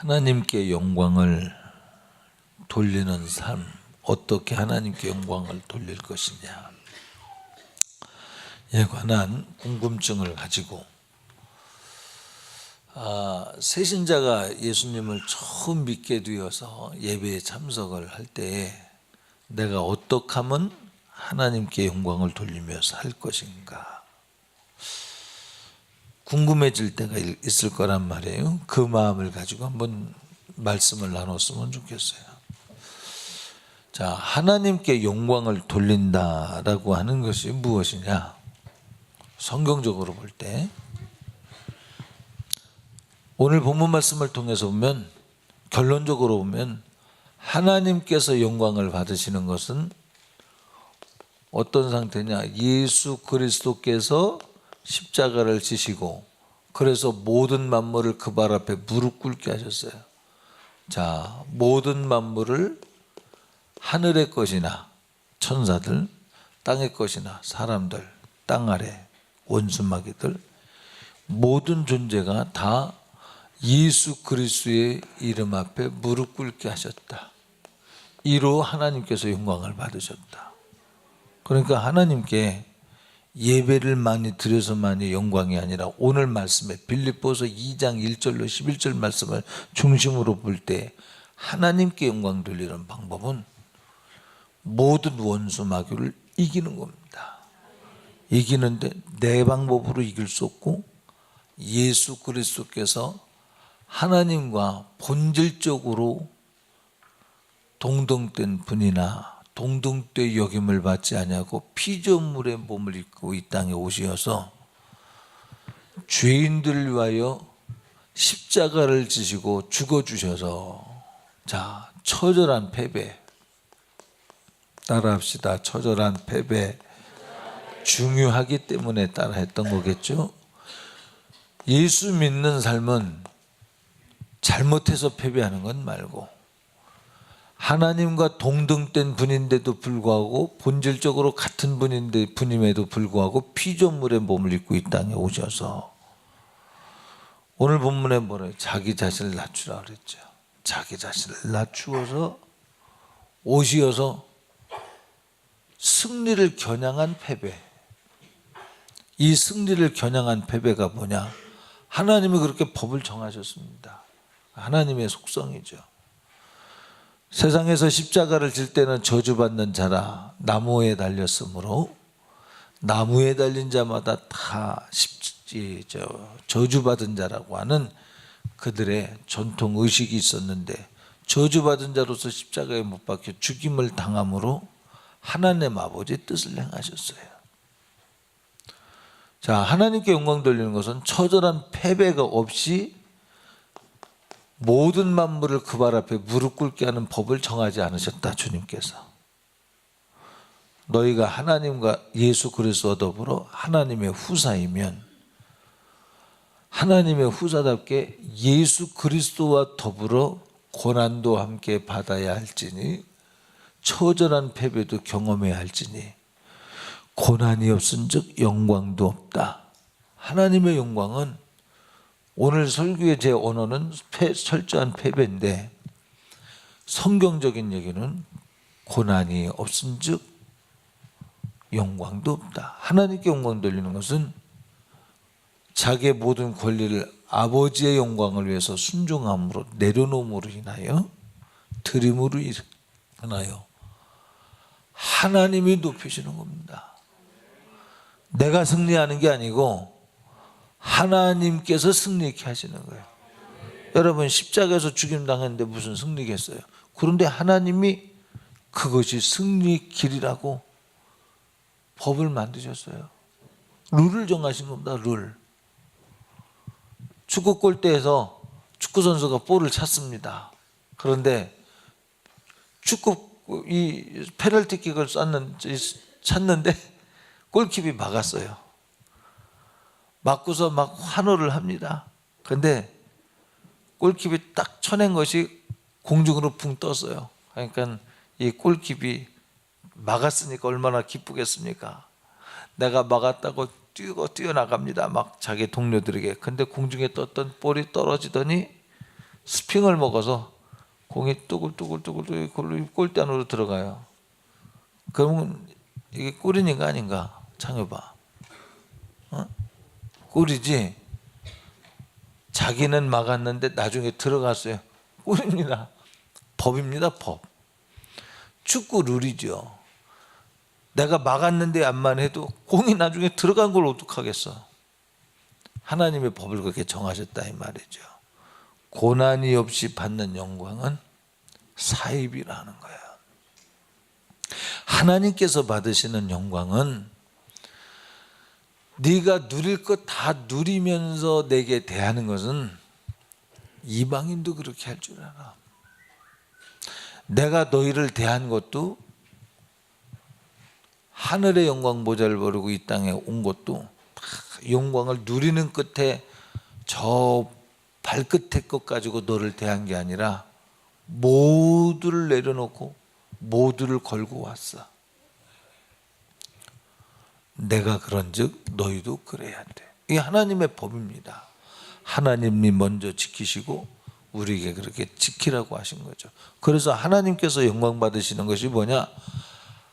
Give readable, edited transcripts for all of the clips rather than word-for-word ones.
하나님께 영광을 돌리는 삶, 어떻게 하나님께 영광을 돌릴 것이냐, 에 관한 궁금증을 가지고 새신자가 예수님을 처음 믿게 되어서 예배에 참석을 할 때에 내가 어떻게 하면 하나님께 영광을 돌리며 살 것인가 궁금해질 때가 있을 거란 말이에요. 그 마음을 가지고 한번 말씀을 나눴으면 좋겠어요. 자, 하나님께 영광을 돌린다라고 하는 것이 무엇이냐? 성경적으로 볼 때 오늘 본문 말씀을 통해서 보면, 결론적으로 보면 하나님께서 영광을 받으시는 것은 어떤 상태냐? 예수 그리스도께서 십자가를 지시고 그래서 모든 만물을 그 발 앞에 무릎 꿇게 하셨어요. 자, 모든 만물을, 하늘의 것이나 천사들, 땅의 것이나 사람들, 땅 아래 원수마귀들, 모든 존재가 다 예수 그리스도의 이름 앞에 무릎 꿇게 하셨다. 이로 하나님께서 영광을 받으셨다. 그러니까 하나님께 예배를 많이 드려서만이 영광이 아니라, 오늘 말씀에 빌립보서 2장 1절로 11절 말씀을 중심으로 볼 때 하나님께 영광 돌리는 방법은 모든 원수 마귀를 이기는 겁니다. 이기는데 내 방법으로 이길 수 없고, 예수 그리스도께서 하나님과 본질적으로 동등된 분이나 동등된 여김을 받지 아니하고 피조물의 몸을 입고 이 땅에 오시어서 죄인들을 위하여 십자가를 지시고 죽어주셔서, 자, 처절한 패배, 따라합시다. 처절한 패배, 중요하기 때문에 따라 했던 거겠죠. 예수 믿는 삶은 잘못해서 패배하는 건 말고, 하나님과 동등된 분인데도 불구하고, 본질적으로 같은 분임에도 불구하고 피조물의 몸을 입고 이 땅에 오셔서, 오늘 본문에 뭐래요? 자기 자신을 낮추라 그랬죠. 자기 자신을 낮추어서 오시어서 승리를 겨냥한 패배. 이 승리를 겨냥한 패배가 뭐냐? 하나님이 그렇게 법을 정하셨습니다. 하나님의 속성이죠. 세상에서 십자가를 질 때는 저주받는 자라 나무에 달렸으므로 나무에 달린 자마다 다 저주받은 자라고 하는 그들의 전통 의식이 있었는데, 저주받은 자로서 십자가에 못 박혀 죽임을 당함으로 하나님 아버지의 뜻을 행하셨어요. 자, 하나님께 영광 돌리는 것은 처절한 패배가 없이 모든 만물을 그 발 앞에 무릎 꿇게 하는 법을 정하지 않으셨다. 주님께서 너희가 하나님과 예수 그리스도와 더불어 하나님의 후사이면 하나님의 후사답게 예수 그리스도와 더불어 고난도 함께 받아야 할지니 처절한 패배도 경험해야 할지니 고난이 없은즉 영광도 없다. 하나님의 영광은, 오늘 설교의 제 언어는 철저한 패배인데, 성경적인 얘기는 고난이 없은즉 영광도 없다. 하나님께 영광 돌리는 것은 자기의 모든 권리를 아버지의 영광을 위해서 순종함으로 내려놓음으로 인하여, 드림으로 인하여 하나님이 높이시는 겁니다. 내가 승리하는 게 아니고 하나님께서 승리케 하시는 거예요. 여러분, 십자가에서 죽임 당했는데 무슨 승리겠어요? 그런데 하나님이 그것이 승리 길이라고 법을 만드셨어요. 룰을 정하신 겁니다. 룰. 축구 골대에서 축구 선수가 볼을 찼습니다. 그런데 이 페널티킥을 찼는데 골키퍼이 막았어요. 맞고서 막 환호를 합니다. 근데 골키퍼이 딱 쳐낸 것이 공중으로 붕 떴어요. 그러니까 이 골키퍼이 막았으니까 얼마나 기쁘겠습니까? 내가 막았다고 뛰어나갑니다. 막 자기 동료들에게. 근데 공중에 떴던 볼이 떨어지더니 스핑을 먹어서 공이 뚜글뚜글 골대 안으로 들어가요. 그러면 이게 꿀인가 아닌가? 창여봐. 꿀이지. 자기는 막았는데 나중에 들어갔어요. 꿀입니다. 법입니다. 법. 축구 룰이죠. 내가 막았는데 안만 해도 공이 나중에 들어간 걸 어떡하겠어. 하나님의 법을 그렇게 정하셨다 이 말이죠. 고난이 없이 받는 영광은 사입이라는 거예요. 하나님께서 받으시는 영광은 네가 누릴 것 다 누리면서 내게 대하는 것은 이방인도 그렇게 할 줄 알아. 내가 너희를 대한 것도 하늘의 영광 모자를 버리고 이 땅에 온 것도 영광을 누리는 끝에 저 발끝의 것 가지고 너를 대한 게 아니라 모두를 내려놓고 모두를 걸고 왔어. 내가 그런즉 너희도 그래야 돼. 이게 하나님의 법입니다. 하나님이 먼저 지키시고 우리에게 그렇게 지키라고 하신 거죠. 그래서 하나님께서 영광 받으시는 것이 뭐냐?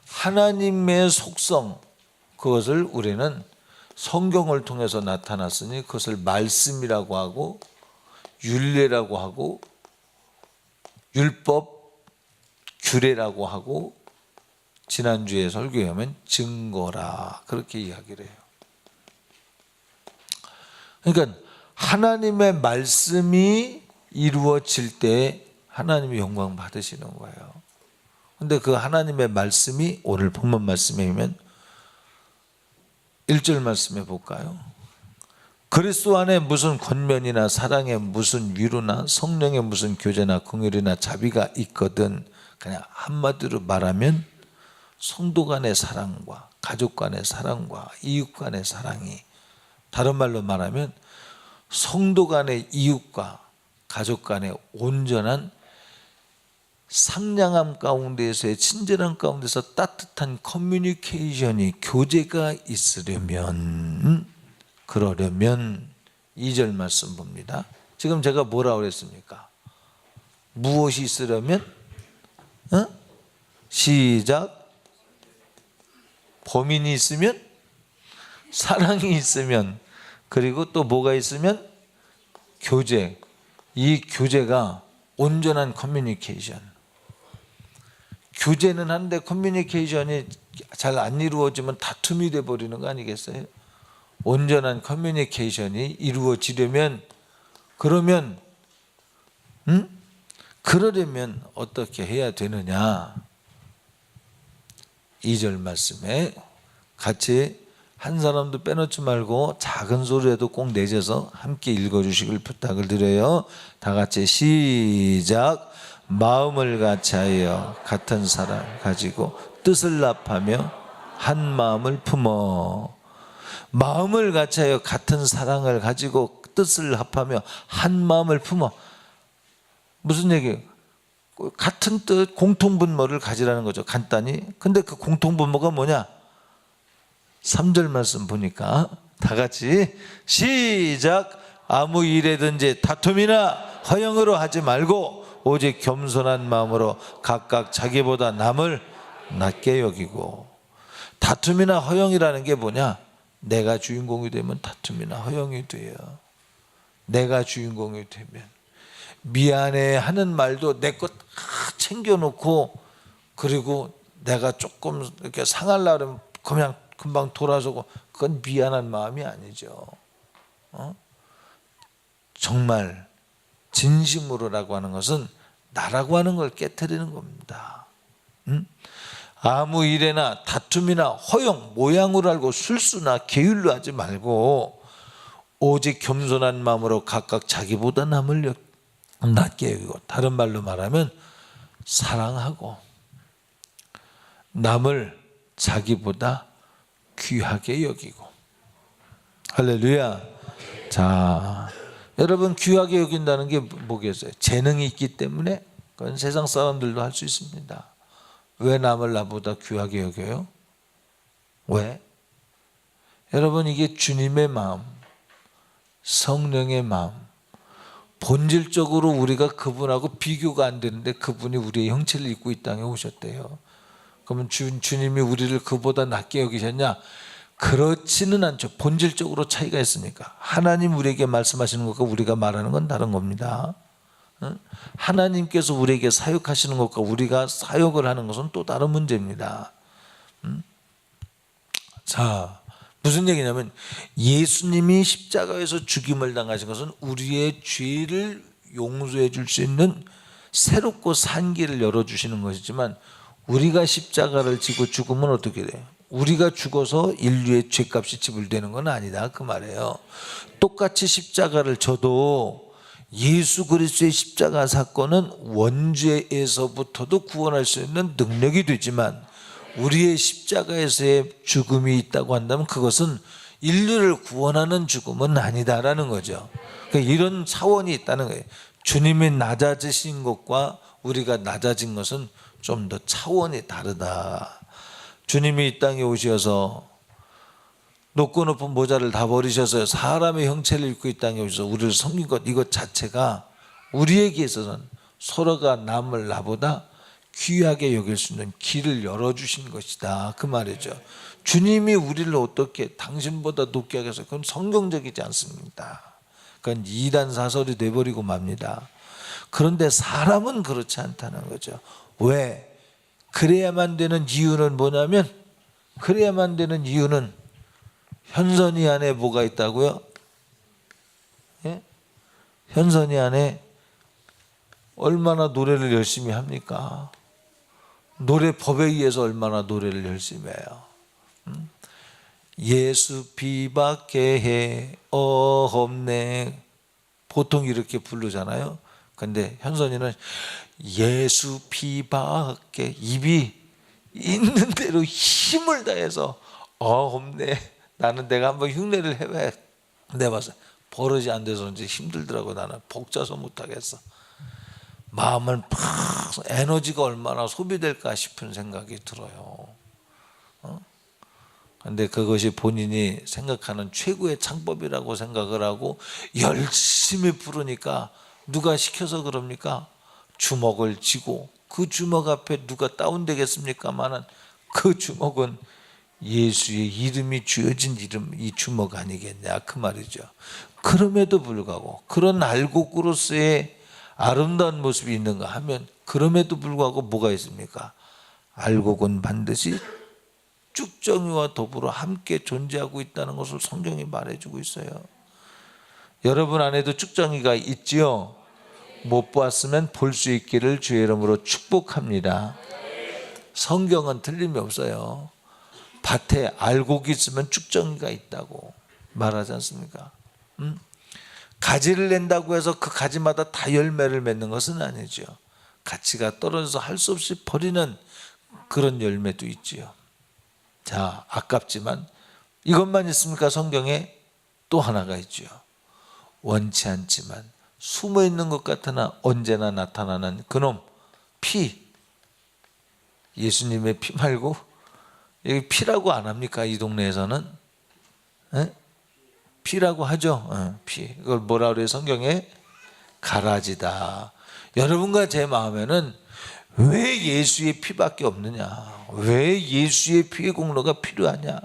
하나님의 속성, 그것을 우리는 성경을 통해서 나타났으니 그것을 말씀이라고 하고 율례라고 하고 율법, 규례라고 하고 지난주에 설교에 하면 증거라 그렇게 이야기를 해요. 그러니까 하나님의 말씀이 이루어질 때 하나님이 영광 받으시는 거예요. 근데 그 하나님의 말씀이 오늘 본문 말씀에 보면 1절 말씀해 볼까요? 그리스도 안에 무슨 권면이나 사랑에 무슨 위로나 성령의 무슨 교제나 긍휼이나 자비가 있거든. 그냥 한마디로 말하면 성도 간의 사랑과 가족 간의 사랑과 이웃 간의 사랑이, 다른 말로 말하면 성도 간의 이웃과 가족 간의 온전한 상냥함 가운데서의 친절함 가운데서 따뜻한 커뮤니케이션이 교제가 있으려면, 그러려면 2절 말씀 봅니다. 지금 제가 뭐라고 그랬습니까? 무엇이 있으려면? 시작. 범인이 있으면, 사랑이 있으면, 그리고 또 뭐가 있으면? 교제. 이 교제가 온전한 커뮤니케이션. 교제는 한데 커뮤니케이션이 잘 안 이루어지면 다툼이 돼버리는 거 아니겠어요? 온전한 커뮤니케이션이 이루어지려면, 그러려면 어떻게 해야 되느냐? 2절 말씀에 같이 한 사람도 빼놓지 말고 작은 소리에도 꼭 내셔서 함께 읽어주시길 부탁을 드려요. 다 같이 시작. 마음을 같이하여 같은 사랑 가지고 뜻을 합하며 한 마음을 품어. 마음을 같이하여 같은 사랑을 가지고 뜻을 합하며 한 마음을 품어. 무슨 얘기예요? 같은 뜻, 공통분모를 가지라는 거죠. 간단히. 근데 그 공통분모가 뭐냐? 3절 말씀 보니까 다 같이 시작. 아무 일에든지 다툼이나 허영으로 하지 말고 오직 겸손한 마음으로 각각 자기보다 남을 낮게 여기고. 다툼이나 허영이라는 게 뭐냐? 내가 주인공이 되면 다툼이나 허영이 돼요. 내가 주인공이 되면 미안해 하는 말도 내 것 챙겨놓고, 그리고 내가 조금 이렇게 상하려면 그냥 금방 돌아서고, 그건 미안한 마음이 아니죠. 정말 진심으로라고 하는 것은 나라고 하는 걸 깨트리는 겁니다. 아무 일에나 다툼이나 허영, 모양으로 알고 술수나 게을러 하지 말고 오직 겸손한 마음으로 각각 자기보다 남을 낮게 여기고, 다른 말로 말하면 사랑하고 남을 자기보다 귀하게 여기고. 할렐루야. 자, 여러분, 귀하게 여긴다는 게 뭐겠어요? 재능이 있기 때문에? 그건 세상 사람들도 할 수 있습니다. 왜 남을 나보다 귀하게 여겨요? 왜? 여러분, 이게 주님의 마음, 성령의 마음, 본질적으로 우리가 그분하고 비교가 안 되는데 그분이 우리의 형체를 입고 이 땅에 오셨대요. 그러면 주님이 우리를 그보다 낮게 여기셨냐? 그렇지는 않죠. 본질적으로 차이가 있으니까. 하나님 우리에게 말씀하시는 것과 우리가 말하는 건 다른 겁니다. 하나님께서 우리에게 사역하시는 것과 우리가 사역을 하는 것은 또 다른 문제입니다. 자, 무슨 얘기냐면 예수님이 십자가에서 죽임을 당하신 것은 우리의 죄를 용서해 줄 수 있는 새롭고 산 길을 열어주시는 것이지만 우리가 십자가를 지고 죽으면 어떻게 돼요? 우리가 죽어서 인류의 죄값이 지불되는 건 아니다 그 말이에요. 똑같이 십자가를 져도 예수 그리스도의 십자가 사건은 원죄에서부터도 구원할 수 있는 능력이 되지만 우리의 십자가에서의 죽음이 있다고 한다면 그것은 인류를 구원하는 죽음은 아니다라는 거죠. 그러니까 이런 차원이 있다는 거예요. 주님이 낮아지신 것과 우리가 낮아진 것은 좀 더 차원이 다르다. 주님이 이 땅에 오셔서 높고 높은 모자를 다 버리셔서 사람의 형체를 입고 이 땅에 오셔서 우리를 섬긴 것 이것 자체가 우리에게 있어서는 서로가 남을 나보다 귀하게 여길 수 있는 길을 열어주신 것이다 그 말이죠. 주님이 우리를 어떻게 당신보다 높게 하겠어요? 그건 성경적이지 않습니다. 그건 이단 사설이 돼버리고 맙니다. 그런데 사람은 그렇지 않다는 거죠. 왜? 그래야만 되는 이유는 뭐냐면 그래야만 되는 이유는 현선이 안에 뭐가 있다고요? 예? 현선이 안에 얼마나 노래를 열심히 합니까? 노래법에 의해서 얼마나 노래를 열심히 해요. 예수 비밖에 해 없네 보통 이렇게 부르잖아요. 근데 현선이는 예수 비밖에 입이 있는 대로 힘을 다해서 없네. 나는 내가 한번 흉내를 내봐서 버릇이 안 돼서 이제 힘들더라고. 나는 복잡서 못하겠어. 마음은 팍 에너지가 얼마나 소비될까 싶은 생각이 들어요. 근데 그것이 본인이 생각하는 최고의 창법이라고 생각을 하고 열심히 부르니까 누가 시켜서 그럽니까? 주먹을 쥐고 그 주먹 앞에 누가 다운되겠습니까마는 그 주먹은 예수의 이름이 쥐어진 이름 이 주먹 아니겠냐 그 말이죠. 그럼에도 불구하고 그런 알곡으로서의 아름다운 모습이 있는가 하면 그럼에도 불구하고 뭐가 있습니까? 알곡은 반드시 쭉정이와 더불어 함께 존재하고 있다는 것을 성경이 말해주고 있어요. 여러분 안에도 쭉정이가 있지요? 못 보았으면 볼 수 있기를 주의 이름으로 축복합니다. 성경은 틀림이 없어요. 밭에 알곡이 있으면 쭉정이가 있다고 말하지 않습니까? 가지를 낸다고 해서 그 가지마다 다 열매를 맺는 것은 아니죠. 가치가 떨어져서 할 수 없이 버리는 그런 열매도 있지요. 자, 아깝지만 이것만 있습니까? 성경에 또 하나가 있죠. 원치 않지만 숨어 있는 것 같으나 언제나 나타나는 그놈 피. 예수님의 피 말고 여기 피라고 안 합니까? 이 동네에서는 에? 피라고 하죠. 피. 이걸 뭐라 그래요? 성경에 가라지다. 여러분과 제 마음에는 왜 예수의 피밖에 없느냐? 왜 예수의 피의 공로가 필요하냐?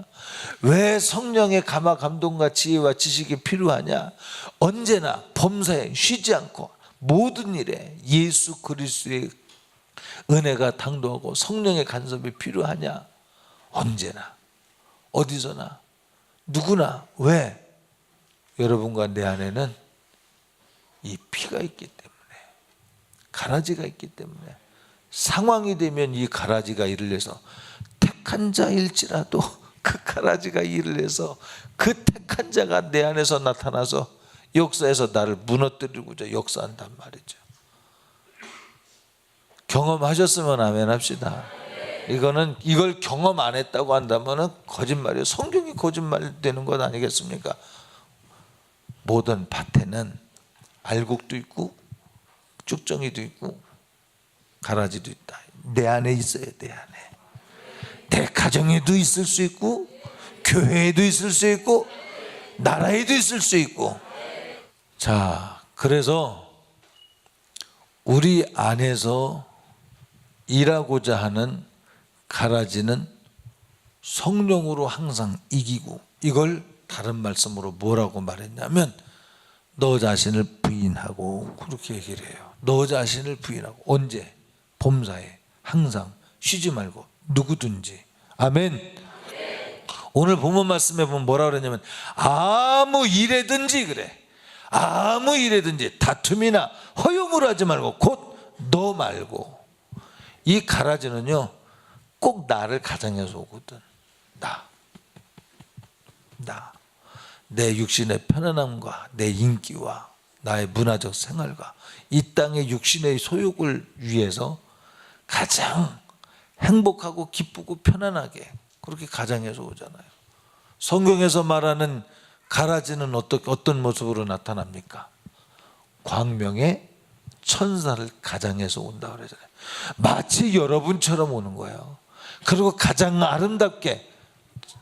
왜 성령의 감화 감동과 지혜와 지식이 필요하냐? 언제나 범사에 쉬지 않고 모든 일에 예수 그리스도의 은혜가 당도하고 성령의 간섭이 필요하냐? 언제나 어디서나 누구나. 왜? 여러분과 내 안에는 이 피가 있기 때문에, 가라지가 있기 때문에 상황이 되면 이 가라지가 일을 해서 택한 자일지라도 그 가라지가 일을 해서 그 택한 자가 내 안에서 나타나서 역사에서 나를 무너뜨리고자 역사한단 말이죠. 경험하셨으면 아멘 합시다. 이걸 경험 안 했다고 한다면 거짓말이에요. 성경이 거짓말 되는 것 아니겠습니까? 모든 밭에는 알곡도 있고 쭉정이도 있고 가라지도 있다. 내 안에 있어요. 내 안에. 내 가정에도 있을 수 있고 교회에도 있을 수 있고 나라에도 있을 수 있고. 자, 그래서 우리 안에서 일하고자 하는 가라지는 성령으로 항상 이기고, 이걸 다른 말씀으로 뭐라고 말했냐면 너 자신을 부인하고, 그렇게 얘기를 해요. 너 자신을 부인하고. 언제? 범사에 항상 쉬지 말고, 누구든지. 아멘. 오늘 본문 말씀에 보면 뭐라 그러냐면 아무 일에든지, 그래, 아무 일에든지 다툼이나 허용을 하지 말고, 곧 너 말고. 이 가라지는요 꼭 나를 가장해서 오거든. 내 육신의 편안함과 내 인기와 나의 문화적 생활과 이 땅의 육신의 소욕을 위해서 가장 행복하고 기쁘고 편안하게 그렇게 가장해서 오잖아요. 성경에서 말하는 가라지는 어떤 모습으로 나타납니까? 광명의 천사를 가장해서 온다 그러잖아요. 마치 여러분처럼 오는 거예요. 그리고 가장 아름답게,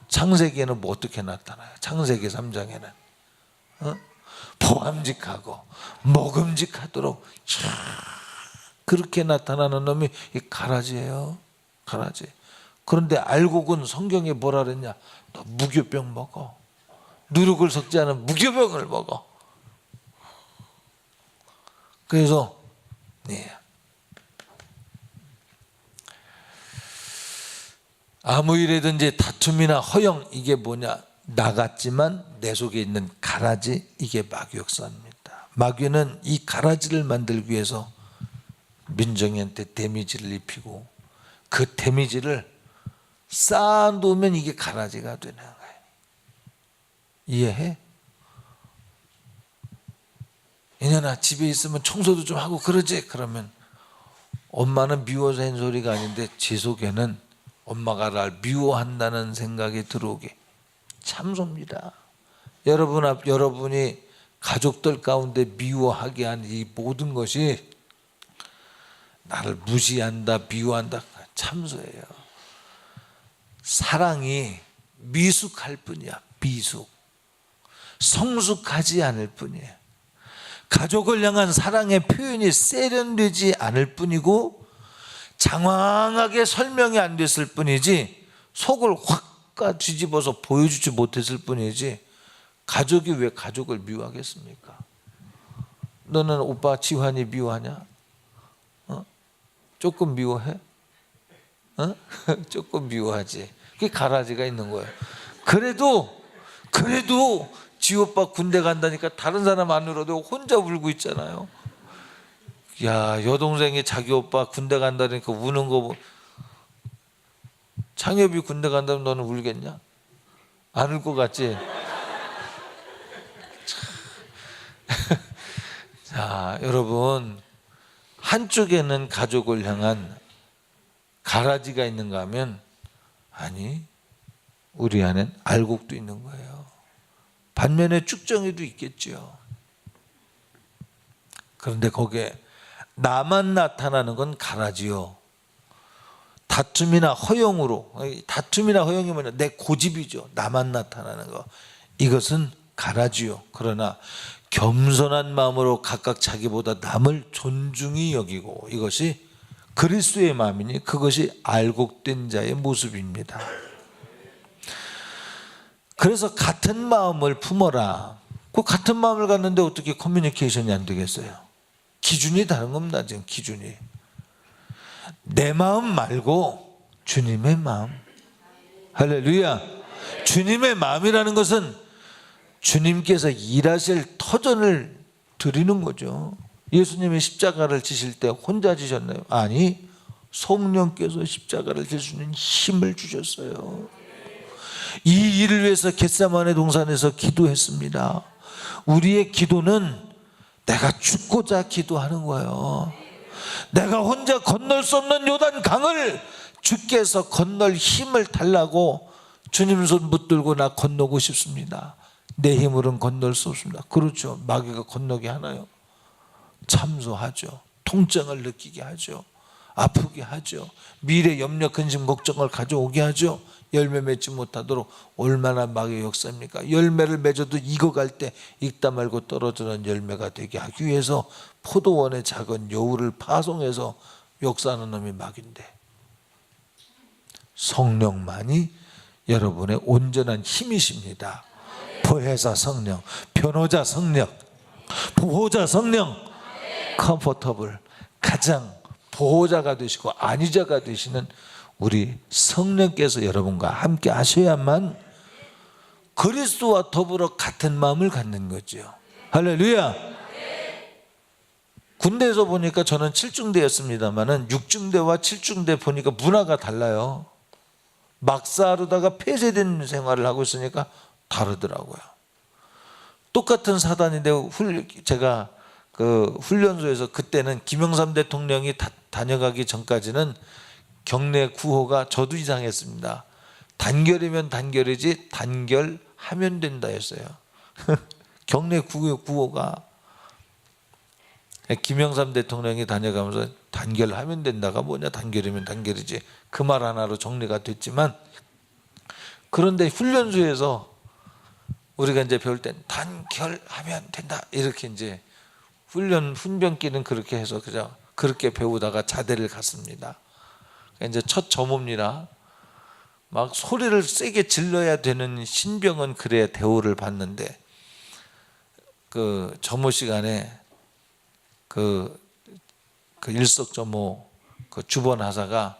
창세기에는 뭐 어떻게 나타나요? 창세기 3장에는 보암직하고 먹음직하도록 그렇게 나타나는 놈이 이 가라지예요. 가라지. 그런데 알곡은 성경에 뭐라 그랬냐? 너 무교병 먹어. 누룩을 섞지 않은 무교병을 먹어. 그래서 아무 일에든지 다툼이나 허영, 이게 뭐냐? 나 같지만 내 속에 있는 가라지, 이게 마귀 역사입니다. 마귀는 이 가라지를 만들기 위해서 민정이한테 데미지를 입히고, 그 데미지를 쌓아놓으면 이게 가라지가 되는 거예요. 이해해? 이년아 집에 있으면 청소도 좀 하고 그러지? 그러면 엄마는 미워서 한 소리가 아닌데 제 속에는 엄마가 날 미워한다는 생각이 들어오게 참소입니다. 여러분이 가족들 가운데 미워하게 한 이 모든 것이 나를 무시한다, 미워한다, 참소예요. 사랑이 미숙할 뿐이야. 미숙. 성숙하지 않을 뿐이에요. 가족을 향한 사랑의 표현이 세련되지 않을 뿐이고 장황하게 설명이 안 됐을 뿐이지, 속을 확 뒤집어서 보여주지 못했을 뿐이지, 가족이 왜 가족을 미워하겠습니까? 너는 오빠 지환이 미워하냐? 조금 미워해? 조금 미워하지. 그게 가라지가 있는 거예요. 그래도 지 오빠 군대 간다니까 다른 사람 안 울어도 혼자 울고 있잖아요. 야, 여동생이 자기 오빠 군대 간다니까 우는 거 창엽이 군대 간다면 너는 울겠냐? 안 울 것 같지? 자, 여러분, 한쪽에는 가족을 향한 가라지가 있는가 하면 아니, 우리 안엔 알곡도 있는 거예요. 반면에 쭉정이도 있겠죠. 그런데 거기에 나만 나타나는 건 가라지요. 다툼이나 허용으로, 다툼이나 허용이 뭐냐? 내 고집이죠. 나만 나타나는 거. 이것은 가라지요. 그러나 겸손한 마음으로 각각 자기보다 남을 존중히 여기고, 이것이 그리스도의 마음이니 그것이 알곡된 자의 모습입니다. 그래서 같은 마음을 품어라. 그 같은 마음을 갖는데 어떻게 커뮤니케이션이 안 되겠어요? 기준이 다른 겁니다. 지금 기준이 내 마음 말고 주님의 마음. 할렐루야. 주님의 마음이라는 것은 주님께서 일하실 터전을 드리는 거죠. 예수님이 십자가를 지실 때 혼자 지셨나요? 아니, 성령께서 십자가를 질 수 있는 힘을 주셨어요. 이 일을 위해서 겟세마네 동산에서 기도했습니다. 우리의 기도는 내가 죽고자 기도하는 거예요. 내가 혼자 건널 수 없는 요단 강을 주께서 건널 힘을 달라고 주님 손 붙들고 나 건너고 싶습니다. 내 힘으로는 건널 수 없습니다. 그렇죠. 마귀가 건너게 하나요? 참소하죠. 통증을 느끼게 하죠. 아프게 하죠. 미래 염려 근심 걱정을 가져오게 하죠. 열매 맺지 못하도록. 얼마나 마귀의 역사입니까? 열매를 맺어도 익어갈 때 익다 말고 떨어지는 열매가 되게 하기 위해서 포도원의 작은 여우를 파송해서 역사하는 놈이 마귀인데, 성령만이 여러분의 온전한 힘이십니다. 보혜사 성령, 변호자 성령, 보호자 성령, 컴포터블, 가장 보호자가 되시고 안위자가 되시는 우리 성령께서 여러분과 함께 하셔야만 그리스도와 더불어 같은 마음을 갖는 거죠. 할렐루야. 군대에서 보니까 저는 7중대였습니다만은 6중대와 7중대 보니까 문화가 달라요. 막사하루다가 폐쇄된 생활을 하고 있으니까 다르더라고요. 똑같은 사단인데 제가 그 훈련소에서 그때는 김영삼 대통령이 다녀가기 전까지는 경내 구호가 저도 이상했습니다. 단결이면 단결이지 단결하면 된다 했어요. 경내 구호가 김영삼 대통령이 다녀가면서 단결하면 된다가 뭐냐, 단결이면 단결이지, 그 말 하나로 정리가 됐지만, 그런데 훈련소에서 우리가 이제 배울 땐 단결하면 된다 이렇게 이제 훈병기는 그렇게 해서 그냥 그렇게 배우다가 자대를 갔습니다. 이제 첫 점호입니다. 막 소리를 세게 질러야 되는 신병은 그래야 대우를 받는데, 그 점호 시간에 그 일석점호 그 주번 하사가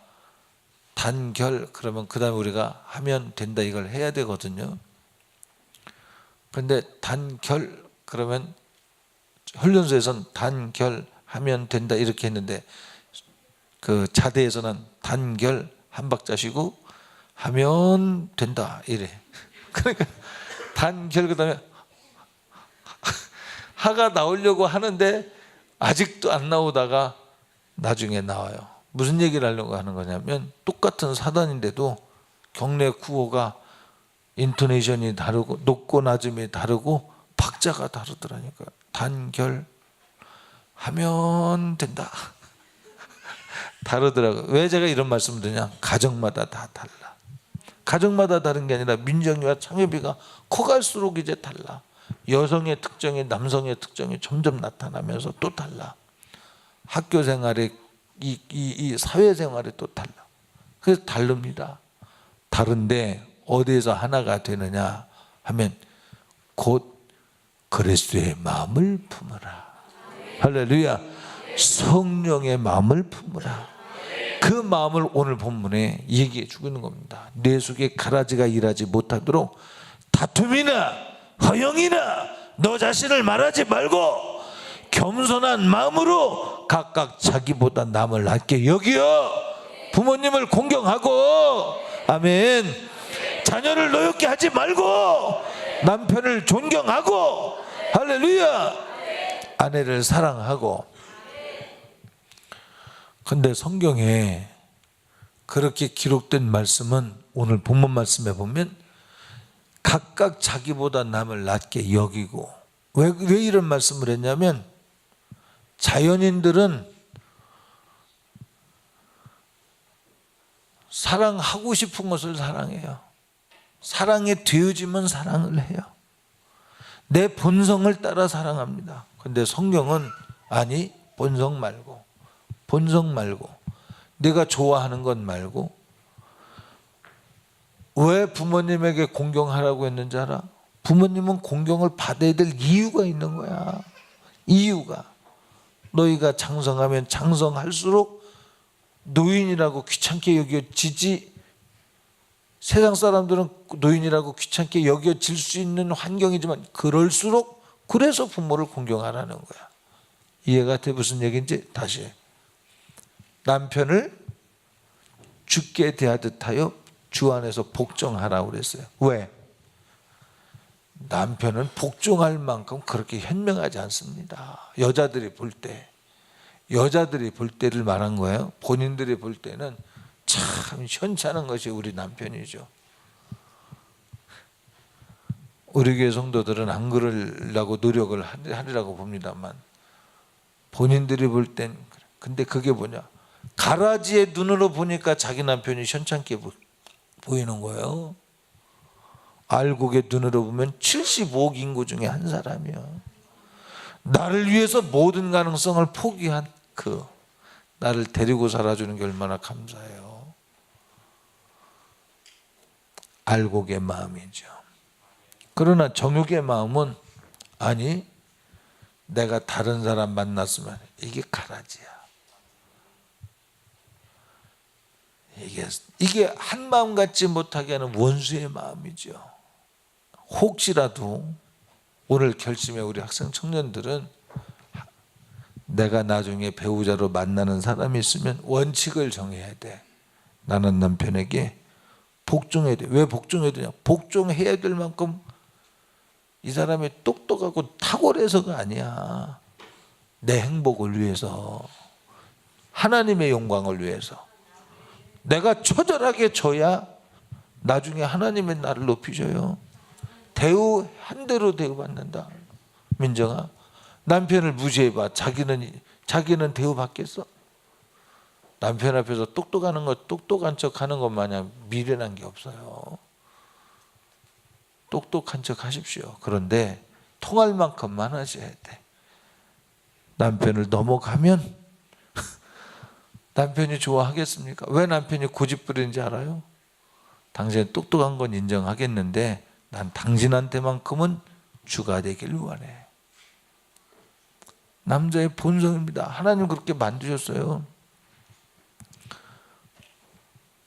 단결 그러면 그 다음에 우리가 하면 된다 이걸 해야 되거든요. 그런데 단결 그러면 훈련소에서는 단결하면 된다 이렇게 했는데, 그 자대에서는 단결 한 박자 쉬고 하면 된다 이래. 그러니까 단결 그다음에 하가 나오려고 하는데 아직도 안 나오다가 나중에 나와요. 무슨 얘기를 하려고 하는 거냐면, 똑같은 사단인데도 경내 구호가 인토네이션이 다르고 높고 낮음이 다르고 박자가 다르더라니까요. 단결하면 된다. 다르더라고요. 왜 제가 이런 말씀을 드냐? 가정마다 다 달라. 가정마다 다른 게 아니라 민정이와 창업이가 커갈수록 이제 달라. 여성의 특정이 남성의 특정이 점점 나타나면서 또 달라. 학교 생활에 이 사회 생활에 또 달라. 그래서 다릅니다. 다른데 어디에서 하나가 되느냐 하면 곧 그리스도의 마음을 품으라. 할렐루야. 성령의 마음을 품으라. 그 마음을 오늘 본문에 얘기해 주고 있는 겁니다. 내 속에 가라지가 일하지 못하도록 다툼이나 허영이나 너 자신을 말하지 말고 겸손한 마음으로 각각 자기보다 남을 낮게 여기어 부모님을 공경하고, 아멘, 자녀를 노엽게 하지 말고 남편을 존경하고, 할렐루야, 아내를 사랑하고. 근데 성경에 그렇게 기록된 말씀은 오늘 본문 말씀에 보면 각각 자기보다 남을 낮게 여기고. 왜 이런 말씀을 했냐면, 자연인들은 사랑하고 싶은 것을 사랑해요. 사랑에 되어지면 사랑을 해요. 내 본성을 따라 사랑합니다. 근데 성경은 아니, 본성 말고 내가 좋아하는 것 말고. 왜 부모님에게 공경하라고 했는지 알아? 부모님은 공경을 받아야 될 이유가 있는 거야. 이유가, 너희가 장성하면 장성할수록 노인이라고 귀찮게 여겨지지, 세상 사람들은 노인이라고 귀찮게 여겨질 수 있는 환경이지만 그럴수록, 그래서 부모를 공경하라는 거야. 이해가 돼? 무슨 얘기인지 다시 해. 남편을 주께 대하듯 하여 주 안에서 복종하라고 그랬어요. 왜? 남편은 복종할 만큼 그렇게 현명하지 않습니다. 여자들이 볼 때를 말한 거예요. 본인들이 볼 때는 참 현찮은 것이 우리 남편이죠. 우리 교회 성도들은 안 그러려고 노력을 하리라고 봅니다만, 본인들이 볼 땐. 근데 그게 뭐냐? 가라지의 눈으로 보니까 자기 남편이 현찮게 보이는 거예요. 알곡의 눈으로 보면 75억 인구 중에 한 사람이요. 나를 위해서 모든 가능성을 포기한 그 나를 데리고 살아주는 게 얼마나 감사해요. 알곡의 마음이죠. 그러나 정욕의 마음은 아니, 내가 다른 사람 만났으면 이게 가라지야. 이게 한 마음 같지 못하게 하는 원수의 마음이죠. 혹시라도 오늘 결심해 우리 학생 청년들은 내가 나중에 배우자로 만나는 사람이 있으면 원칙을 정해야 돼. 나는 남편에게 복종해야 돼. 왜 복종해야 되냐? 복종해야 될 만큼 이 사람이 똑똑하고 탁월해서가 아니야. 내 행복을 위해서, 하나님의 영광을 위해서 내가 처절하게 져야 나중에 하나님의 나를 높이셔요. 한 대로 대우받는다. 민정아, 남편을 무시해봐. 자기는 대우받겠어? 남편 앞에서 똑똑한 척 하는 것 마냥 미련한 게 없어요. 똑똑한 척 하십시오. 그런데 통할 만큼만 하셔야 돼. 남편을 넘어가면 남편이 좋아하겠습니까? 왜 남편이 고집 부리는지 알아요? 당신이 똑똑한 건 인정하겠는데 난 당신한테만큼은 주가 되길 원해. 남자의 본성입니다. 하나님 그렇게 만드셨어요.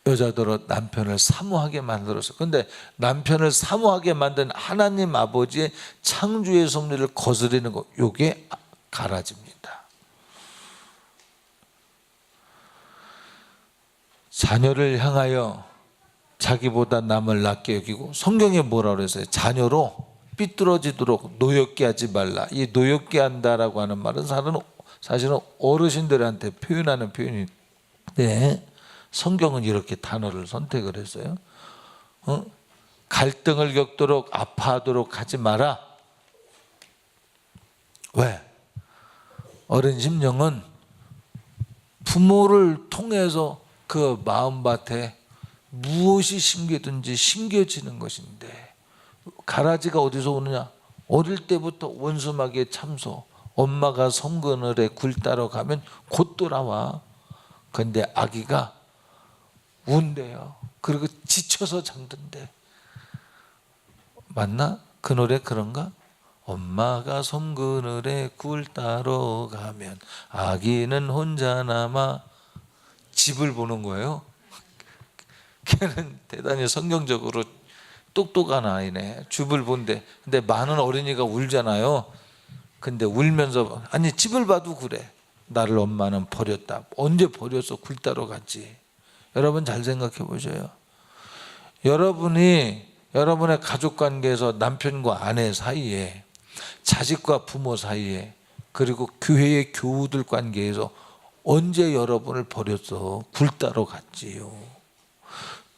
여자들은 남편을 사모하게 만들었어요. 그런데 남편을 사모하게 만든 하나님 아버지의 창조의 섭리를 거스르는 거, 이게 가라집니다. 자녀를 향하여 자기보다 남을 낮게 여기고, 성경에 뭐라고 그랬어요? 자녀로 삐뚤어지도록 노엽게 하지 말라. 이 노엽게 한다라고 하는 말은 사실은 어르신들한테 표현하는 표현인데 성경은 이렇게 단어를 선택을 했어요. 갈등을 겪도록 아파하도록 하지 마라. 왜? 어린 심령은 부모를 통해서 그 마음밭에 무엇이 심겨든지 심겨지는 것인데, 가라지가 어디서 오느냐? 어릴 때부터 원수마귀의 참소, 엄마가 성그늘에 굴 따러 가면 곧 돌아와. 그런데 아기가 운대요. 그리고 지쳐서 잠든대. 맞나? 그 노래 그런가? 엄마가 성그늘에 굴 따러 가면 아기는 혼자 남아. 집을 보는 거예요. 걔는 대단히 성경적으로 똑똑한 아이네. 집을 본대. 근데 많은 어린이가 울잖아요. 근데 울면서 아니 집을 봐도 그래. 나를 엄마는 버렸다. 언제 버렸어? 굴 따러 갔지. 여러분 잘 생각해 보셔요. 여러분이 여러분의 가족관계에서 남편과 아내 사이에, 자식과 부모 사이에, 그리고 교회의 교우들 관계에서 언제 여러분을 버렸어? 굴 따러 갔지요.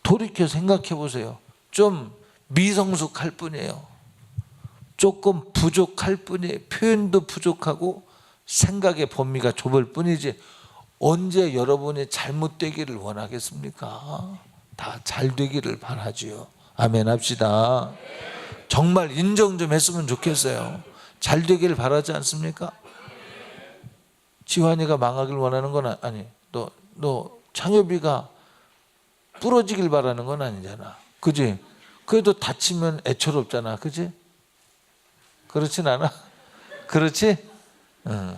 돌이켜 생각해 보세요. 좀 미성숙할 뿐이에요. 조금 부족할 뿐이에요. 표현도 부족하고 생각의 범위가 좁을 뿐이지 언제 여러분이 잘못되기를 원하겠습니까? 다 잘 되기를 바라지요. 아멘 합시다. 정말 인정 좀 했으면 좋겠어요. 잘 되기를 바라지 않습니까? 지환이가 망하길 원하는 건 아니. 너 창엽이가 부러지길 바라는 건 아니잖아. 그지? 그래도 다치면 애처롭잖아. 그지? 그렇진 않아? 그렇지? 응.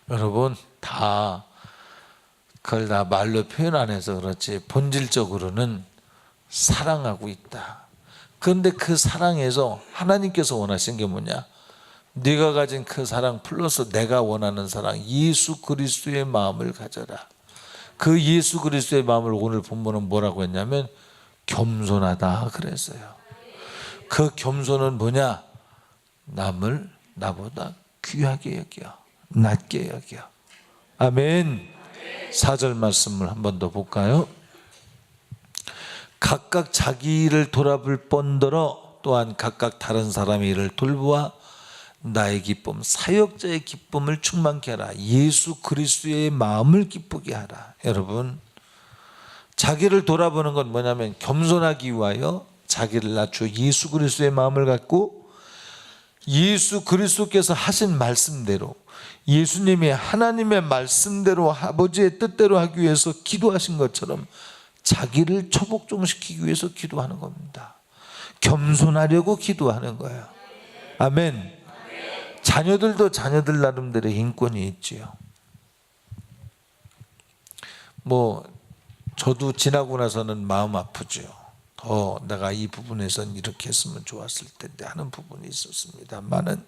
여러분 다 그걸 다 말로 표현 안 해서 그렇지 본질적으로는 사랑하고 있다. 그런데 그 사랑에서 하나님께서 원하신 게 뭐냐? 네가 가진 그 사랑 플러스 내가 원하는 사랑, 예수 그리스도의 마음을 가져라. 그 예수 그리스도의 마음을 오늘 본문은 뭐라고 했냐면 겸손하다 그랬어요. 그 겸손은 뭐냐? 남을 나보다 귀하게 여겨, 낮게 여겨. 아멘. 4절 말씀을 한 번 더 볼까요? 각각 자기 일을 돌아볼 뻔더러 또한 각각 다른 사람의 일을 돌보아 나의 기쁨, 사역자의 기쁨을 충만케 하라. 예수 그리스도의 마음을 기쁘게 하라. 여러분, 자기를 돌아보는 건 뭐냐면 겸손하기 위하여 자기를 낮추어 예수 그리스도의 마음을 갖고 예수 그리스도께서 하신 말씀대로, 예수님이 하나님의 말씀대로 아버지의 뜻대로 하기 위해서 기도하신 것처럼 자기를 처복종시키기 위해서 기도하는 겁니다. 겸손하려고 기도하는 거예요. 아멘. 자녀들도 자녀들 나름대로의 인권이 있지요. 저도 지나고 나서는 마음 아프죠. 더 내가 이 부분에선 이렇게 했으면 좋았을 텐데 하는 부분이 있었습니다만은,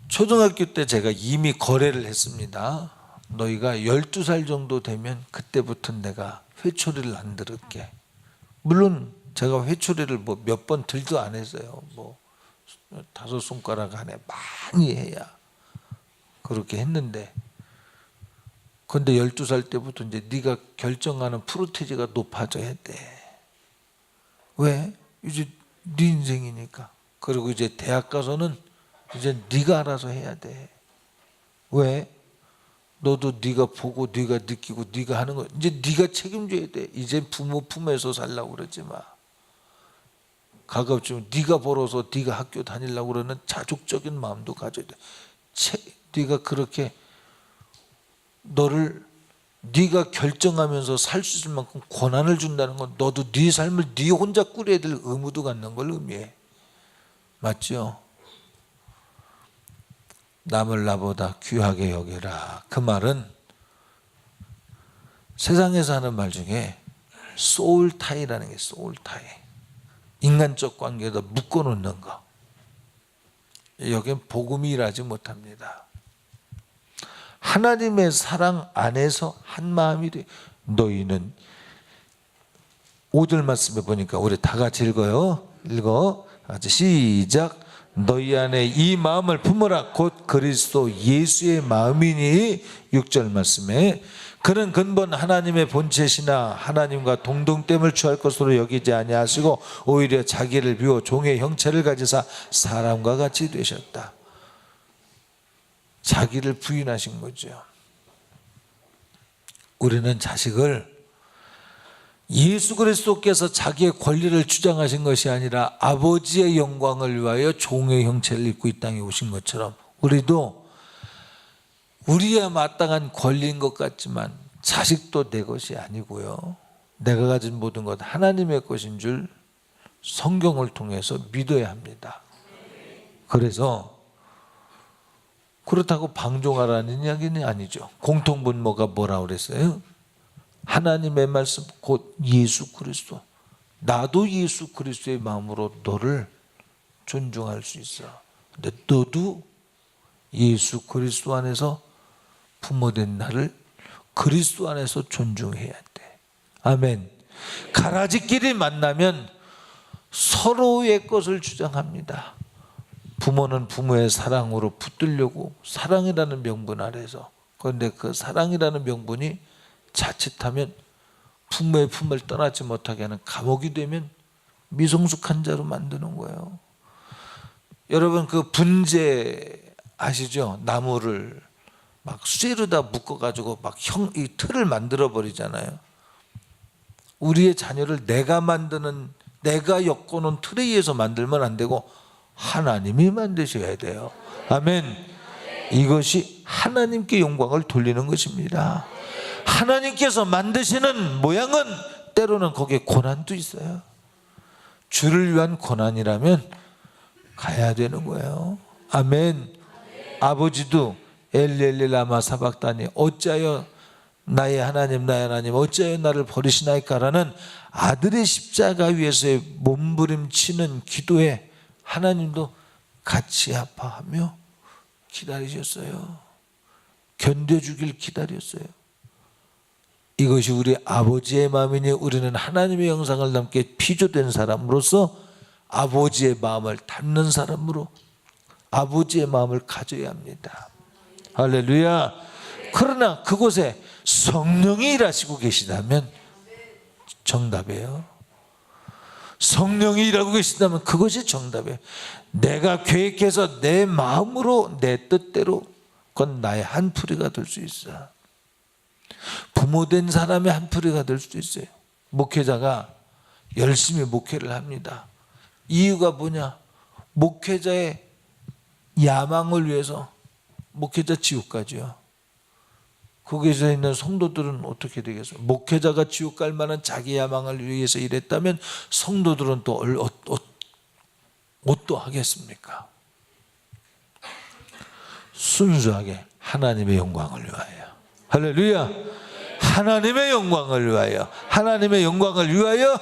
초등학교 때 제가 이미 거래를 했습니다. 너희가 12살 정도 되면 그때부터 내가 회초리를 안 들을게. 물론 제가 회초리를 몇 번 들도 안 했어요. 5손가락 안에 많이 해야 그렇게 했는데, 근데 12살 때부터 이제 네가 결정하는 프로테지가 높아져야 돼. 왜? 이제 네 인생이니까. 그리고 이제 대학 가서는 이제 네가 알아서 해야 돼. 왜? 너도 네가 보고 네가 느끼고 네가 하는 거 이제 네가 책임져야 돼. 이제 부모 품에서 살라고 그러지 마. 가급적 네가 벌어서 네가 학교 다니려고 그러는 자족적인 마음도 가져야 돼. 네가 그렇게 너를 네가 결정하면서 살 수 있을 만큼 권한을 준다는 건 너도 네 삶을 네 혼자 꾸려야 될 의무도 갖는 걸 의미해. 맞죠? 남을 나보다 귀하게 여겨라. 그 말은 세상에서 하는 말 중에 소울타이라는 게 소울타이. 인간적 관계에다 묶어놓는 거. 여긴 복음이 일하지 못합니다. 하나님의 사랑 안에서 한 마음이 돼. 너희는 5절 말씀에 보니까 우리 다 같이 읽어요. 같이 시작. 너희 안에 이 마음을 품으라. 곧 그리스도 예수의 마음이니. 6절 말씀에 그는 근본 하나님의 본체시나 하나님과 동등됨을 취할 것으로 여기지 아니하시고 오히려 자기를 비워 종의 형체를 가지사 사람과 같이 되셨다. 자기를 부인하신 거죠. 우리는 자식을 예수 그리스도께서 자기의 권리를 주장하신 것이 아니라 아버지의 영광을 위하여 종의 형체를 입고 이 땅에 오신 것처럼 우리도 우리의 마땅한 권리인 것 같지만 자식도 내 것이 아니고요. 내가 가진 모든 것 하나님의 것인 줄 성경을 통해서 믿어야 합니다. 그래서 그렇다고 방종하라는 이야기는 아니죠. 공통분모가 뭐라고 그랬어요? 하나님의 말씀 곧 예수 그리스도. 나도 예수 그리스도의 마음으로 너를 존중할 수 있어. 근데 너도 예수 그리스도 안에서 부모된 나를 그리스도 안에서 존중해야 돼. 아멘. 가라지끼리 만나면 서로의 것을 주장합니다. 부모는 부모의 사랑으로 붙들려고 사랑이라는 명분 아래서. 그런데 그 사랑이라는 명분이 자칫하면 부모의 품을 떠나지 못하게 하는 감옥이 되면 미성숙한 자로 만드는 거예요. 여러분 그 분재 아시죠? 나무를 막 쇠로다 묶어가지고 막 이 틀을 만들어 버리잖아요. 우리의 자녀를 내가 만드는 내가 엮어놓은 틀에 의해서 만들면 안 되고 하나님이 만드셔야 돼요. 아멘. 이것이 하나님께 영광을 돌리는 것입니다. 하나님께서 만드시는 모양은 때로는 거기에 고난도 있어요. 주를 위한 고난이라면 가야 되는 거예요. 아멘. 아버지도 엘리엘리 라마 사박다니 어찌하여 나의 하나님 어찌하여 나를 버리시나이까라는 아들의 십자가 위에서의 몸부림치는 기도에 하나님도 같이 아파하며 기다리셨어요. 견뎌주길 기다렸어요. 이것이 우리 아버지의 마음이니 우리는 하나님의 형상을 담게 피조된 사람으로서 아버지의 마음을 담는 사람으로 아버지의 마음을 가져야 합니다. 할렐루야. 그러나 그곳에 성령이 일하시고 계시다면 정답이에요. 성령이 일하고 계신다면 그것이 정답이에요. 내가 계획해서 내 마음으로 내 뜻대로 그건 나의 한풀이가 될 수 있어. 부모된 사람의 한풀이가 될 수도 있어요. 목회자가 열심히 목회를 합니다. 이유가 뭐냐? 목회자의 야망을 위해서. 목회자 지옥 가죠. 거기서 있는 성도들은 어떻게 되겠어요? 목회자가 지옥 갈 만한 자기 야망을 위해서 일했다면 성도들은 또 어떠하겠습니까? 순수하게 하나님의 영광을 위하여. 할렐루야. 하나님의 영광을 위하여, 하나님의 영광을 위하여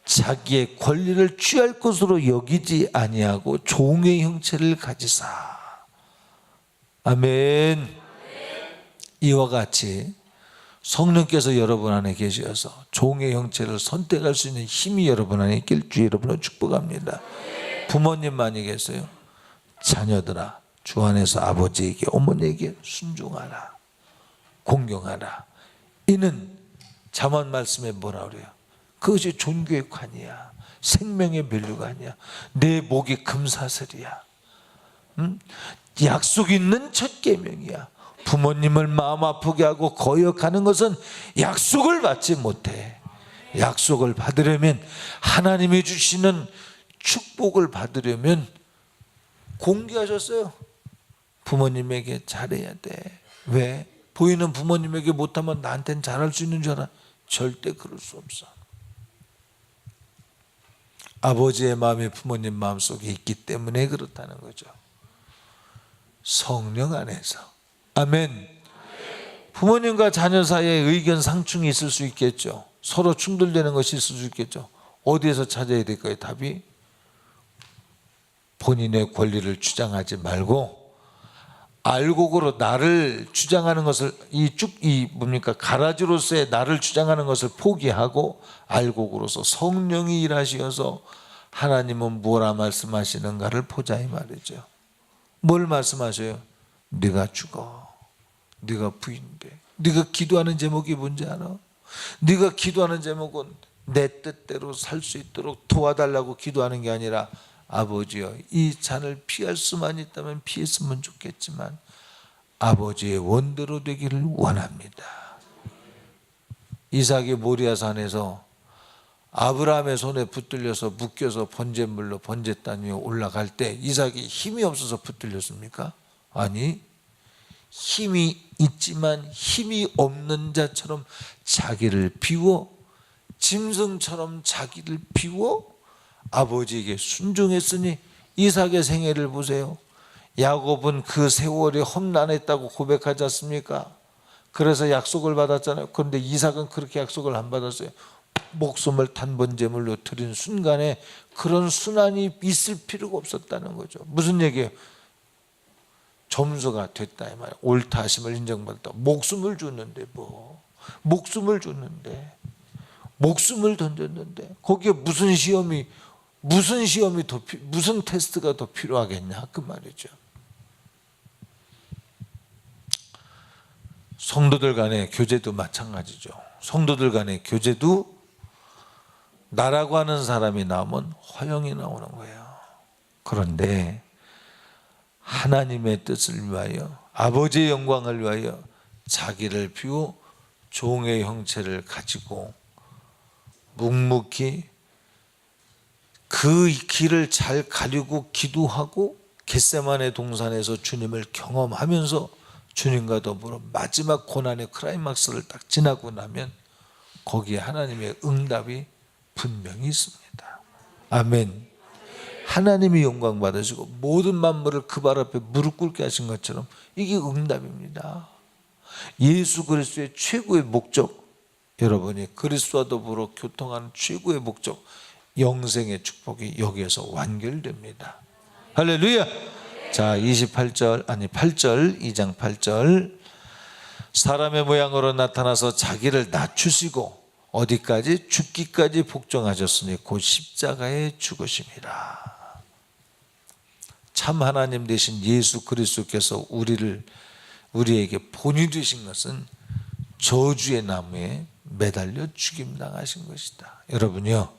자기의 권리를 취할 것으로 여기지 아니하고 종의 형체를 가지사. 아멘. 이와 같이 성령께서 여러분 안에 계셔서 종의 형체를 선택할 수 있는 힘이 여러분 안에 있길 주 여러분을 축복합니다. 부모님 많이 계세요. 자녀들아, 주 안에서 아버지에게 어머니에게 순종하라, 공경하라. 이는 잠언 말씀에 뭐라 그래요? 그것이 존귀의 관이야. 생명의 멸류관이야. 내 목이 금사슬이야. 약속 있는 첫 계명이야. 부모님을 마음 아프게 하고 거역하는 것은 약속을 받지 못해. 약속을 받으려면, 하나님이 주시는 축복을 받으려면 공개하셨어요. 부모님에게 잘해야 돼. 왜? 보이는 부모님에게 못하면 나한테는 잘할 수 있는 줄 알아? 절대 그럴 수 없어. 아버지의 마음이 부모님 마음속에 있기 때문에 그렇다는 거죠. 성령 안에서. 아멘. 부모님과 자녀 사이에 의견 상충이 있을 수 있겠죠. 서로 충돌되는 것이 있을 수 있겠죠. 어디에서 찾아야 될까요? 답이 본인의 권리를 주장하지 말고 알곡으로 나를 주장하는 것을, 이 뭡니까? 가라지로서의 나를 주장하는 것을 포기하고 알곡으로서 성령이 일하시어서 하나님은 뭐라 말씀하시는가를 보자 이 말이죠. 뭘 말씀하셔요? 네가 죽어. 네가 부인돼. 네가 기도하는 제목이 뭔지 알아? 네가 기도하는 제목은 내 뜻대로 살 수 있도록 도와달라고 기도하는 게 아니라, 아버지여, 이 잔을 피할 수만 있다면 피했으면 좋겠지만 아버지의 원대로 되기를 원합니다. 이삭이 모리아산에서 아브라함의 손에 붙들려서 묶여서 번제물로 번제 땅 위에 올라갈 때 이삭이 힘이 없어서 붙들렸습니까? 아니, 힘이 있지만 힘이 없는 자처럼 자기를 비워, 짐승처럼 자기를 비워 아버지에게 순종했으니 이삭의 생애를 보세요. 야곱은 그 세월이 험난했다고 고백하지 않습니까? 그래서 약속을 받았잖아요. 그런데 이삭은 그렇게 약속을 안 받았어요. 목숨을 단번제물로 드린 순간에 그런 순환이 있을 필요가 없었다는 거죠. 무슨 얘기예요? 점수가 됐다 이 말이에요. 옳다 하심을 인정받았다. 목숨을 줬는데 목숨을 줬는데, 목숨을 던졌는데 거기에 무슨 시험이 무슨 테스트가 더 필요하겠냐 그 말이죠. 성도들 간의 교제도 마찬가지죠. 성도들 간의 교제도 나라고 하는 사람이 나오면 허영이 나오는 거예요. 그런데 하나님의 뜻을 위하여, 아버지의 영광을 위하여 자기를 비워 종의 형체를 가지고 묵묵히 그 길을 잘 가리고 기도하고 겟세마네 동산에서 주님을 경험하면서 주님과 더불어 마지막 고난의 클라이막스를 딱 지나고 나면 거기에 하나님의 응답이 분명히 있습니다. 아멘. 하나님이 영광 받으시고 모든 만물을 그 발 앞에 무릎 꿇게 하신 것처럼 이게 응답입니다. 예수 그리스도의 최고의 목적, 여러분이 그리스도와 더불어 교통하는 최고의 목적, 영생의 축복이 여기에서 완결됩니다. 할렐루야. 자, 8절 2장 8절. 사람의 모양으로 나타나서 자기를 낮추시고 어디까지? 죽기까지 복종하셨으니 곧 십자가에 죽으심이라. 참 하나님 되신 예수 그리스도께서 우리에게 본이 되신 것은 저주의 나무에 매달려 죽임당하신 것이다. 여러분요,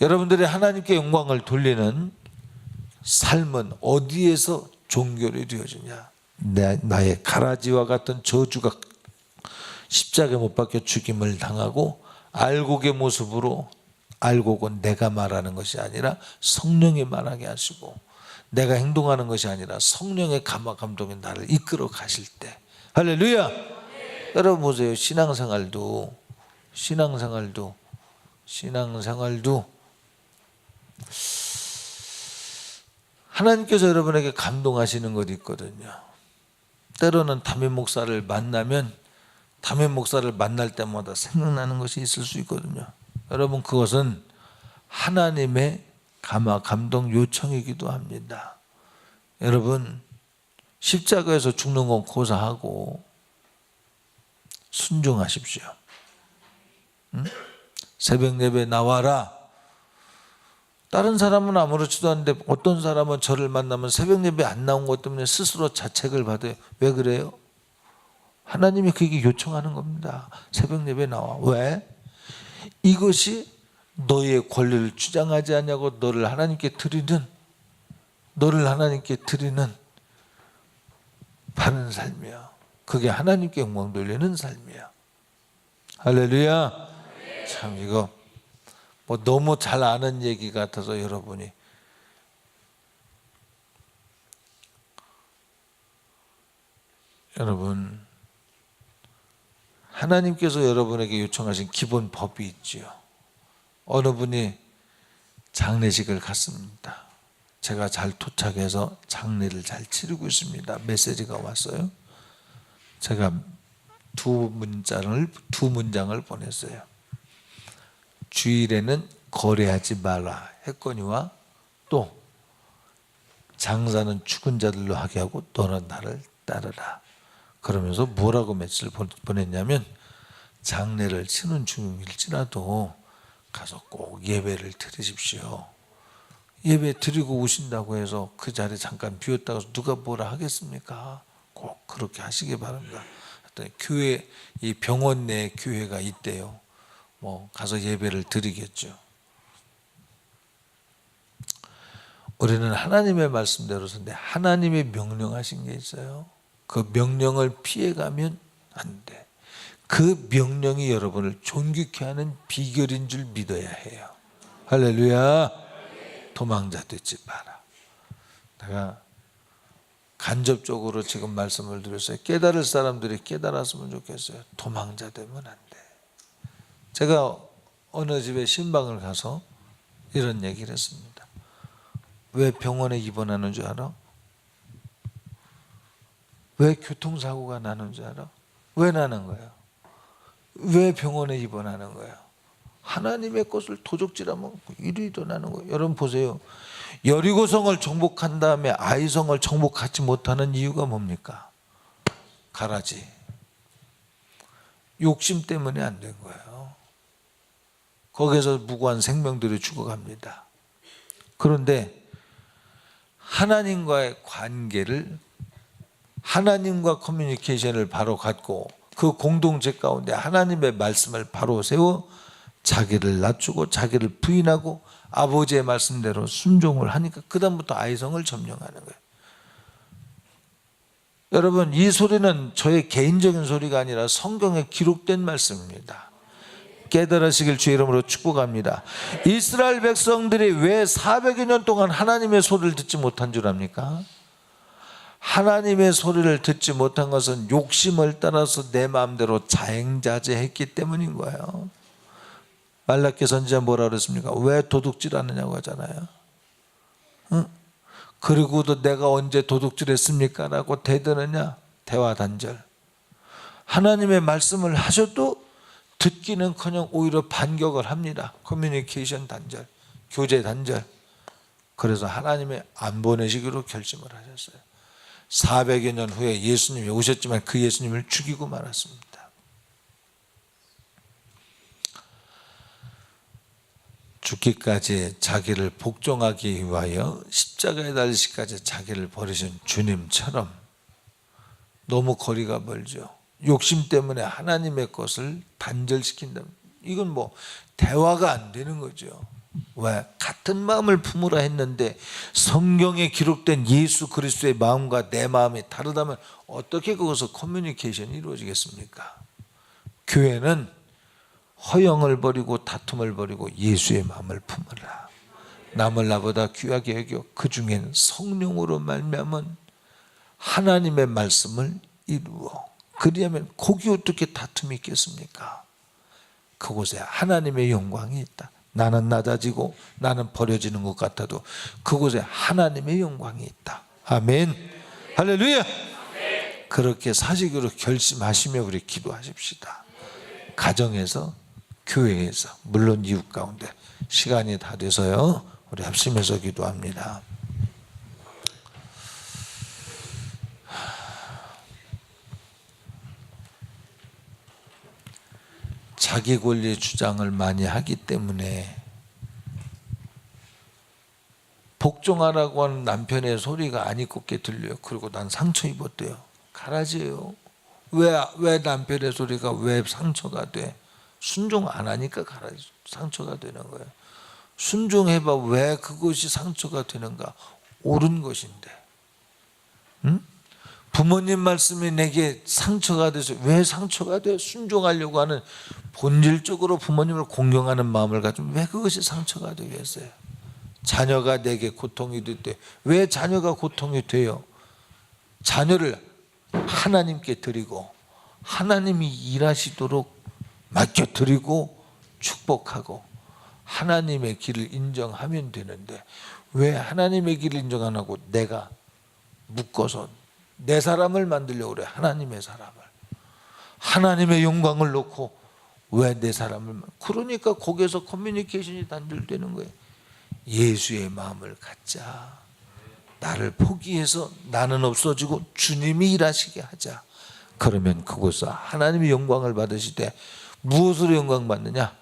여러분들이 하나님께 영광을 돌리는 삶은 어디에서 종결이 되어지냐? 나의 가라지와 같은 저주가 십자가에 못 박혀 죽임을 당하고 알곡의 모습으로, 알곡은 내가 말하는 것이 아니라 성령이 말하게 하시고, 내가 행동하는 것이 아니라 성령의 감화 감동이 나를 이끌어 가실 때, 할렐루야. 여러분 보세요. 신앙생활도 하나님께서 여러분에게 감동하시는 것이 있거든요. 때로는 담임 목사를 만나면 담임 목사를 만날 때마다 생각나는 것이 있을 수 있거든요. 여러분, 그것은 하나님의 감화 감동 요청이기도 합니다. 여러분, 십자가에서 죽는 건 고사하고 순종하십시오. 응? 새벽 예배 나와라. 다른 사람은 아무렇지도 않은데 어떤 사람은 저를 만나면 새벽 예배 안 나온 것 때문에 스스로 자책을 받아요. 왜 그래요? 하나님이 그게 요청하는 겁니다. 새벽 예배 나와. 왜? 이것이 너의 권리를 주장하지 않냐고 너를 하나님께 드리는 바른 삶이야. 그게 하나님께 영광 돌리는 삶이야. 할렐루야. 참 이거 뭐 너무 잘 아는 얘기 같아서 여러분이 여러분, 하나님께서 여러분에게 요청하신 기본 법이 있지요. 어느 분이 장례식을 갔습니다. 제가 잘 도착해서 장례를 잘 치르고 있습니다. 메시지가 왔어요. 제가 두 문장을 보냈어요. 주일에는 거래하지 말라 했거니와 또 장사는 죽은 자들로 하게 하고 너는 나를 따르라. 그러면서 뭐라고 메시지를 보냈냐면, 장례를 치는 중일지라도 가서 꼭 예배를 드리십시오. 예배 드리고 오신다고 해서 그 자리 잠깐 비웠다가 누가 뭐라 하겠습니까? 꼭 그렇게 하시기 바랍니다. 교회, 이 병원 내 교회가 있대요. 뭐 가서 예배를 드리겠죠. 우리는 하나님의 말씀대로서인데 하나님이 명령하신 게 있어요. 그 명령을 피해가면 안 돼. 그 명령이 여러분을 존귀케 하는 비결인 줄 믿어야 해요. 할렐루야. 도망자 되지 마라. 내가 간접적으로 지금 말씀을 드렸어요. 깨달을 사람들이 깨달았으면 좋겠어요. 도망자 되면 안 돼. 제가 어느 집에 신방을 가서 이런 얘기를 했습니다. 왜 병원에 입원하는 줄 알아? 왜 교통사고가 나는 줄 알아? 왜 나는 거야? 왜 병원에 입원하는 거야? 하나님의 것을 도적질하면 일이 일어나는 거예요. 여러분 보세요. 여리고성을 정복한 다음에 아이성을 정복하지 못하는 이유가 뭡니까? 가라지. 욕심 때문에 안 된 거예요. 거기에서 무고한 생명들이 죽어갑니다. 그런데 하나님과의 관계를, 하나님과 커뮤니케이션을 바로 갖고 그 공동체 가운데 하나님의 말씀을 바로 세워 자기를 낮추고 자기를 부인하고 아버지의 말씀대로 순종을 하니까 그 다음부터 아이성을 점령하는 거예요. 여러분, 이 소리는 저의 개인적인 소리가 아니라 성경에 기록된 말씀입니다. 깨달으시길 주의 이름으로 축복합니다. 이스라엘 백성들이 왜 400여 년 동안 하나님의 소리를 듣지 못한 줄 압니까? 하나님의 소리를 듣지 못한 것은 욕심을 따라서 내 마음대로 자행자재했기 때문인 거예요. 말라기 선지자 뭐라 그랬습니까? 왜 도둑질하느냐고 하잖아요. 응? 그리고도 내가 언제 도둑질했습니까? 라고 대드느냐? 대화 단절. 하나님의 말씀을 하셔도 듣기는커녕 오히려 반격을 합니다. 커뮤니케이션 단절, 교제 단절. 그래서 하나님의 안 보내시기로 결심을 하셨어요. 400여 년 후에 예수님이 오셨지만 그 예수님을 죽이고 말았습니다. 죽기까지 자기를 복종하기 위하여 십자가에 달리시기까지 자기를 버리신 주님처럼 너무 거리가 멀죠. 욕심 때문에 하나님의 것을 단절시킨다면 이건 뭐 대화가 안 되는 거죠. 왜? 같은 마음을 품으라 했는데 성경에 기록된 예수 그리스도의 마음과 내 마음이 다르다면 어떻게 거기서 커뮤니케이션이 이루어지겠습니까? 교회는 허영을 버리고 다툼을 버리고 예수의 마음을 품으라. 남을 나보다 귀하게 여겨 그 중엔 성령으로 말미암은 하나님의 말씀을 이루어. 그리하면 거기 어떻게 다툼이 있겠습니까? 그곳에 하나님의 영광이 있다. 나는 낮아지고 나는 버려지는 것 같아도 그곳에 하나님의 영광이 있다. 아멘. 할렐루야. 그렇게 사직으로 결심하시며 우리 기도하십시다. 가정에서, 교회에서, 물론 이웃 가운데. 시간이 다 돼서요 우리 합심해서 기도합니다. 자기 권리 주장을 많이 하기 때문에 복종하라고 하는 남편의 소리가 안 이롭게 들려요. 그리고 난 상처 입었대요. 가라지예요. 왜 남편의 소리가 왜 상처가 돼? 순종 안 하니까 가라지 상처가 되는 거예요. 순종해봐. 왜 그것이 상처가 되는가? 옳은 것인데. 응? 부모님 말씀이 내게 상처가 돼서 왜 상처가 돼? 순종하려고 하는 본질적으로 부모님을 공경하는 마음을 가지면 왜 그것이 상처가 되겠어요? 자녀가 내게 고통이 될 때 왜 자녀가 고통이 돼요? 자녀를 하나님께 드리고 하나님이 일하시도록 맡겨드리고 축복하고 하나님의 길을 인정하면 되는데 왜 하나님의 길을 인정 안 하고 내가 묶어서 내 사람을 만들려고 그래. 하나님의 사람을. 하나님의 영광을 놓고 왜 내 사람을. 그러니까 거기에서 커뮤니케이션이 단절되는 거예요. 예수의 마음을 갖자. 나를 포기해서 나는 없어지고 주님이 일하시게 하자. 그러면 그곳에서 하나님의 영광을 받으시되 무엇으로 영광 받느냐?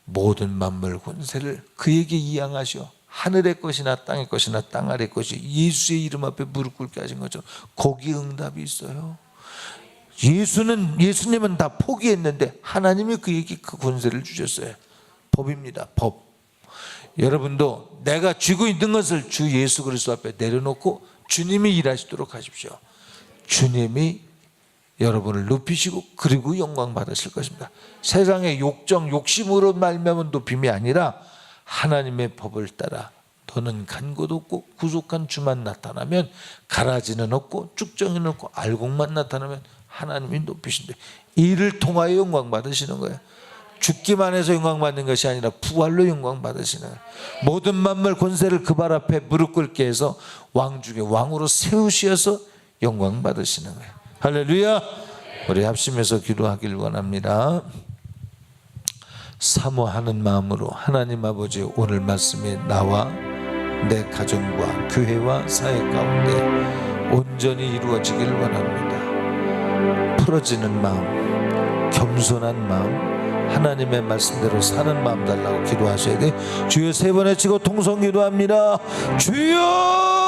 모든 만물 권세를 그에게 이양하시오. 하늘의 것이나 땅의 것이나 땅 아래 것이 예수의 이름 앞에 무릎 꿇게 하신 것처럼 거기 응답이 있어요. 예수님은 다 포기했는데 하나님이 그에게 그 권세를 주셨어요. 법입니다. 법. 여러분도 내가 쥐고 있는 것을 주 예수 그리스도 앞에 내려놓고 주님이 일하시도록 하십시오. 주님이 여러분을 높이시고 그리고 영광 받으실 것입니다. 세상의 욕심으로 말미암은 높임이 아니라 하나님의 법을 따라 너는 간 곳 없고 구속한 주만 나타나면 가라지는 없고 쭉정이는 없고 알곡만 나타나면 하나님이 높이신대. 이를 통하여 영광 받으시는 거예요. 죽기만 해서 영광 받는 것이 아니라 부활로 영광 받으시는 거예요. 모든 만물 권세를 그 발 앞에 무릎 꿇게 해서 왕 중에 왕으로 세우시어서 영광 받으시는 거예요. 할렐루야. 우리 합심해서 기도하길 원합니다. 사모하는 마음으로 하나님 아버지 오늘 말씀에 나와 내 가정과 교회와 사회 가운데 온전히 이루어지길 원합니다. 풀어지는 마음, 겸손한 마음, 하나님의 말씀대로 사는 마음 달라고 기도하셔야 돼. 주여 세 번 외치고 통성 기도합니다. 주여